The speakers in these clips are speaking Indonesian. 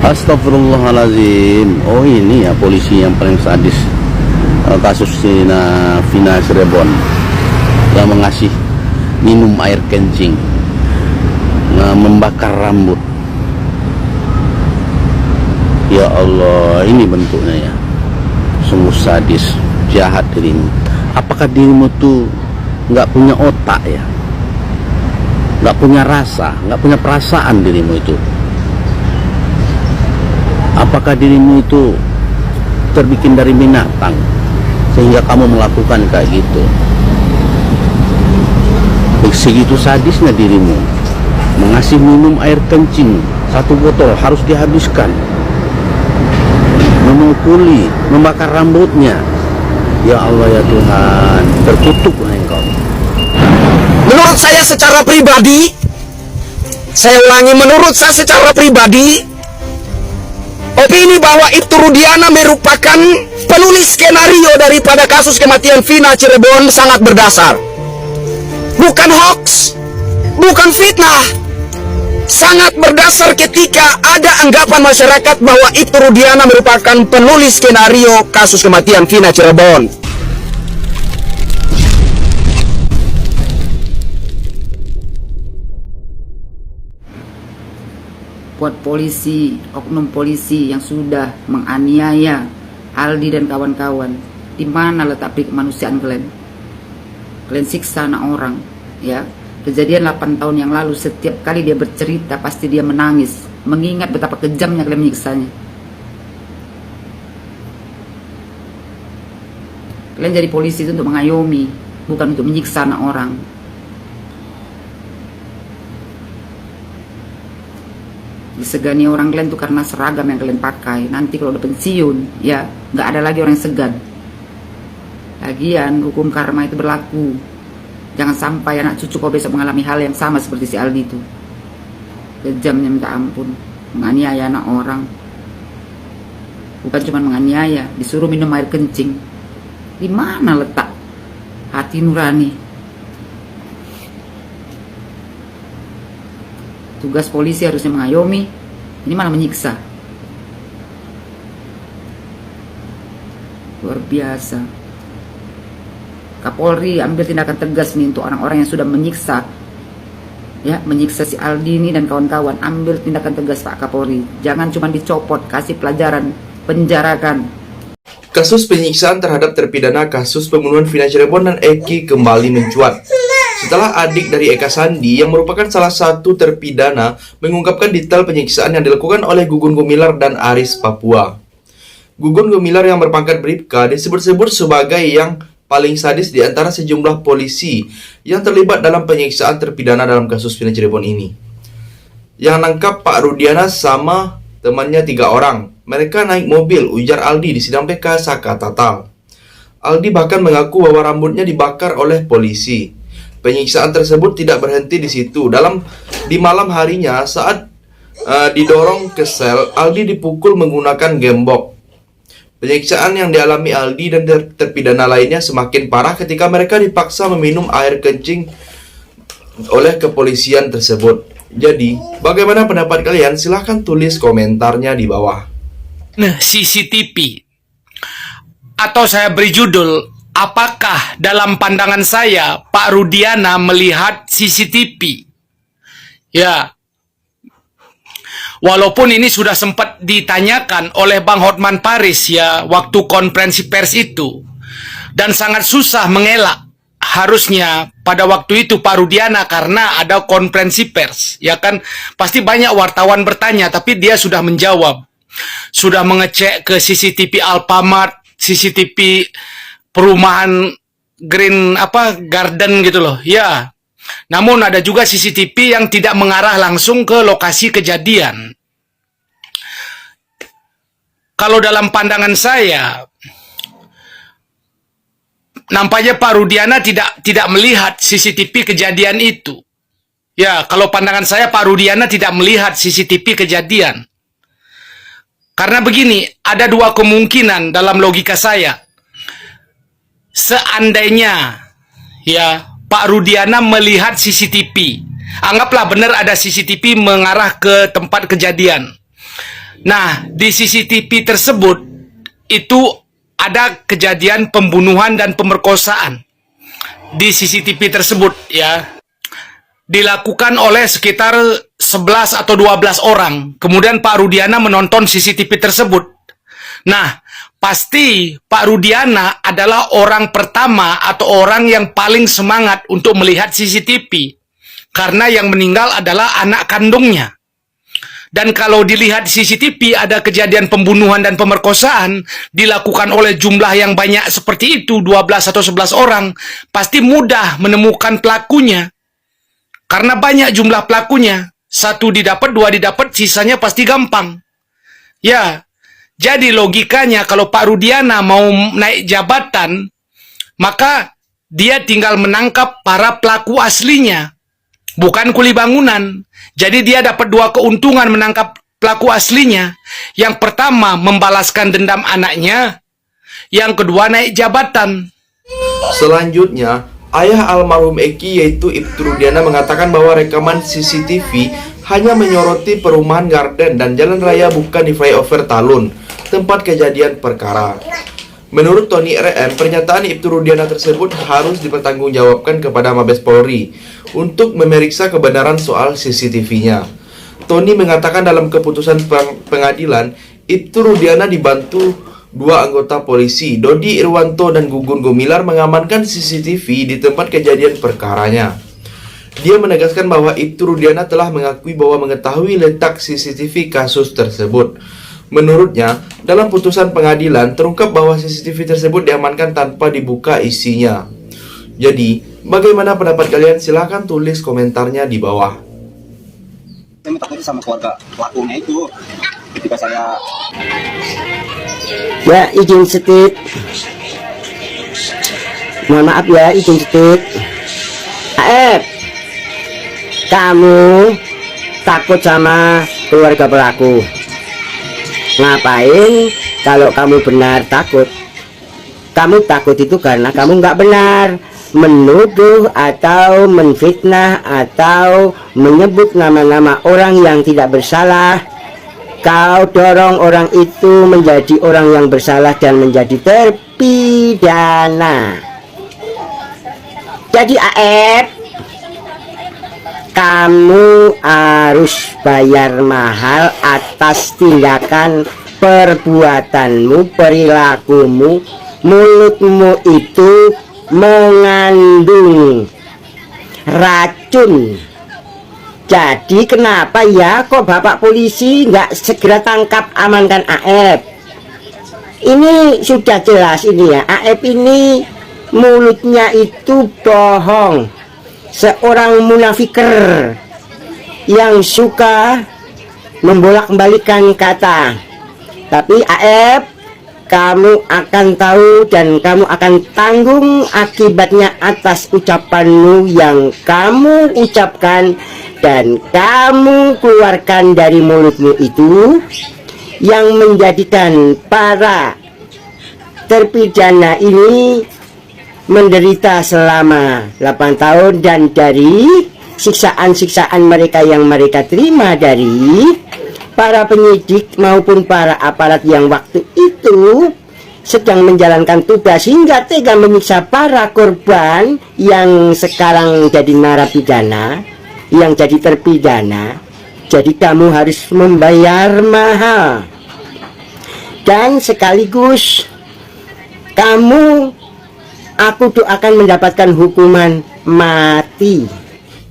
Astagfirullahaladzim. Oh ini ya polisi yang paling sadis. Kasus Vina Cirebon yang mengasih minum air kencing, membakar rambut. Ya Allah, ini bentuknya ya, sungguh sadis, jahat dirimu. Apakah dirimu tuh nggak punya otak ya, nggak punya rasa, nggak punya perasaan dirimu itu? Apakah dirimu itu terbikin dari binatang sehingga kamu melakukan kayak gitu? Segitu sadisnya dirimu, mengasih minum air kencing 1 botol harus dihabiskan, memukuli, membakar rambutnya. Ya Allah ya Tuhan, terkutuklah engkau. Menurut saya secara pribadi, saya ulangi, menurut saya secara pribadi, opini bahwa Ibtu Rudiana merupakan penulis skenario daripada kasus kematian Vina Cirebon sangat berdasar. Bukan hoax, bukan fitnah. Sangat berdasar ketika ada anggapan masyarakat bahwa Ibtu Rudiana merupakan penulis skenario kasus kematian Vina Cirebon. Buat polisi, oknum polisi yang sudah menganiaya Aldi dan kawan-kawan, di mana letak kemanusiaan kalian? Kalian siksa anak orang, ya. Kejadian 8 tahun yang lalu, setiap kali dia bercerita pasti dia menangis, mengingat betapa kejamnya kalian menyiksanya. Kalian jadi polisi itu untuk mengayomi, bukan untuk menyiksa anak orang. Disegani orang kalian tuh karena seragam yang kalian pakai. Nanti kalau udah pensiun, ya nggak ada lagi orang yang segan. Lagian hukum karma itu berlaku. Jangan sampai anak cucu kau besok mengalami hal yang sama seperti si Aldi itu. Kejamnya minta ampun, menganiaya anak orang. Bukan cuma menganiaya, disuruh minum air kencing. Di mana letak hati nurani? Tugas polisi harusnya mengayomi, ini malah menyiksa. Luar biasa. Kapolri ambil tindakan tegas nih untuk orang-orang yang sudah menyiksa, ya, menyiksa si Aldi ini dan kawan-kawan. Ambil tindakan tegas Pak Kapolri. Jangan cuma dicopot, kasih pelajaran, penjarakan. Kasus penyiksaan terhadap terpidana kasus pembunuhan Vina Cirebon dan Eki kembali mencuat setelah adik dari Eka Sandi yang merupakan salah satu terpidana mengungkapkan detail penyiksaan yang dilakukan oleh Gugun Gumilar dan Aris Papua. Gugun Gumilar yang berpangkat Bribka disebut-sebut sebagai yang paling sadis di antara sejumlah polisi yang terlibat dalam penyiksaan terpidana dalam kasus Vina Cirebon ini. Yang nangkap Pak Rudiana sama temannya 3 orang. Mereka naik mobil, ujar Aldi di sidang PK Saka Tatal. Aldi bahkan mengaku bahwa rambutnya dibakar oleh polisi. Penyiksaan tersebut tidak berhenti di situ. Di malam harinya saat didorong ke sel, Aldi dipukul menggunakan gembok. Penyiksaan yang dialami Aldi dan terpidana lainnya semakin parah ketika mereka dipaksa meminum air kencing oleh kepolisian tersebut. Jadi, bagaimana pendapat kalian? Silahkan tulis komentarnya di bawah. Nah, CCTV. Atau saya beri judul, apakah dalam pandangan saya Pak Rudiana melihat CCTV? Ya, walaupun ini sudah sempat ditanyakan oleh Bang Hotman Paris ya waktu konferensi pers itu, dan sangat susah mengelak. Harusnya pada waktu itu Pak Rudiana karena ada konferensi pers, ya kan, pasti banyak wartawan bertanya, tapi dia sudah menjawab, sudah mengecek ke CCTV Alfamart, CCTV perumahan Garden gitu loh, ya. Namun ada juga CCTV yang tidak mengarah langsung ke lokasi kejadian. Kalau dalam pandangan saya, nampaknya Pak Rudiana tidak melihat CCTV kejadian itu. Ya, kalau pandangan saya Pak Rudiana tidak melihat CCTV kejadian. Karena begini, ada 2 kemungkinan dalam logika saya. Seandainya ya Pak Rudiana melihat CCTV, anggaplah benar ada CCTV mengarah ke tempat kejadian, Nah, di CCTV tersebut itu ada kejadian pembunuhan dan pemerkosaan. Di CCTV tersebut ya dilakukan oleh sekitar 11 atau 12 orang. Kemudian Pak Rudiana menonton CCTV tersebut. Nah, pasti Pak Rudiana adalah orang pertama atau orang yang paling semangat untuk melihat CCTV. Karena yang meninggal adalah anak kandungnya. Dan kalau dilihat CCTV ada kejadian pembunuhan dan pemerkosaan dilakukan oleh jumlah yang banyak seperti itu, 12 atau 11 orang, pasti mudah menemukan pelakunya. Karena banyak jumlah pelakunya. Satu didapat, dua didapat, sisanya pasti gampang. Ya, jadi logikanya kalau Pak Rudiana mau naik jabatan, maka dia tinggal menangkap para pelaku aslinya. Bukan kuli bangunan. Jadi dia dapat dua keuntungan menangkap pelaku aslinya. Yang pertama, membalaskan dendam anaknya. Yang kedua, naik jabatan. Selanjutnya, ayah almarhum Eki yaitu Ibtu Rudiana mengatakan bahwa rekaman CCTV hanya menyoroti perumahan Garden dan jalan raya bukan di flyover Talun, tempat kejadian perkara. Menurut Tony RM, pernyataan Ibtu Rudiana tersebut harus dipertanggungjawabkan kepada Mabes Polri untuk memeriksa kebenaran soal CCTV-nya. Tony mengatakan dalam keputusan pengadilan, Ibtu Rudiana dibantu dua anggota polisi, Dodi Irwanto dan Gugun Gumilar mengamankan CCTV di tempat kejadian perkaranya. Dia menegaskan bahwa Ibtu Rudiana telah mengakui bahwa mengetahui letak CCTV kasus tersebut. Menurutnya, dalam putusan pengadilan terungkap bahwa CCTV tersebut diamankan tanpa dibuka isinya. Jadi, bagaimana pendapat kalian? Silahkan tulis komentarnya di bawah. Saya minta putus sama keluarga pelakunya itu ketika saya izin setit. Mohon maaf ya, izin setit. Kamu takut sama keluarga pelaku. Ngapain kalau kamu benar takut? Kamu takut itu karena kamu nggak benar menuduh atau menfitnah atau menyebut nama-nama orang yang tidak bersalah. Kau dorong orang itu menjadi orang yang bersalah dan menjadi terpidana. Jadi kamu harus bayar mahal atas tindakan perbuatanmu, perilakumu. Mulutmu itu mengandung racun. Jadi kenapa ya kok Bapak polisi nggak segera tangkap, amankan AF? Ini sudah jelas ini ya, AF ini mulutnya itu bohong. Seorang munafiker yang suka membolak-balikan kata. Tapi AF, kamu akan tahu dan kamu akan tanggung akibatnya atas ucapanmu yang kamu ucapkan dan kamu keluarkan dari mulutmu itu, yang menjadikan para terpidana ini menderita selama 8 tahun dan dari siksaan-siksaan mereka yang mereka terima dari para penyidik maupun para aparat yang waktu itu sedang menjalankan tugas hingga tega menyiksa para korban yang sekarang jadi narapidana, yang jadi terpidana. Jadi kamu harus membayar mahal dan sekaligus aku doakan mendapatkan hukuman mati.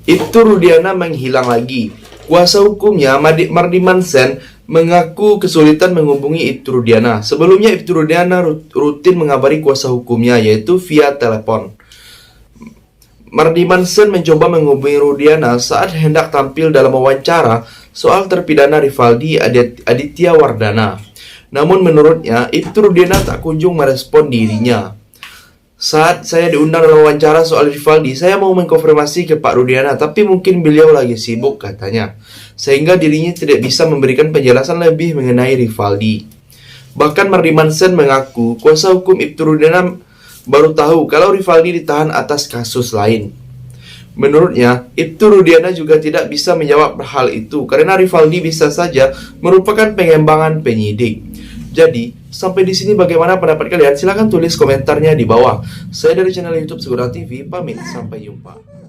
Ibtu Rudiana menghilang lagi. Kuasa hukumnya Mardiman Sen mengaku kesulitan menghubungi Ibtu Rudiana. Sebelumnya Ibtu Rudiana rutin mengabari kuasa hukumnya yaitu via telepon. Mardiman Sen mencoba menghubungi Rudiana saat hendak tampil dalam wawancara soal terpidana Rivaldi Aditya Wardana. Namun menurutnya Ibtu Rudiana tak kunjung merespon dirinya. Saat saya diundang dalam wawancara soal Rivaldi, saya mau mengkonfirmasi ke Pak Rudiana, tapi mungkin beliau lagi sibuk katanya, sehingga dirinya tidak bisa memberikan penjelasan lebih mengenai Rivaldi. Bahkan Mardiman Sen mengaku kuasa hukum Ibtu Rudiana baru tahu kalau Rivaldi ditahan atas kasus lain. Menurutnya, Ibtu Rudiana juga tidak bisa menjawab hal itu karena Rivaldi bisa saja merupakan pengembangan penyidik. Jadi, sampai di sini bagaimana pendapat kalian? Silahkan tulis komentarnya di bawah. Saya dari channel YouTube Segura TV, pamit, sampai jumpa.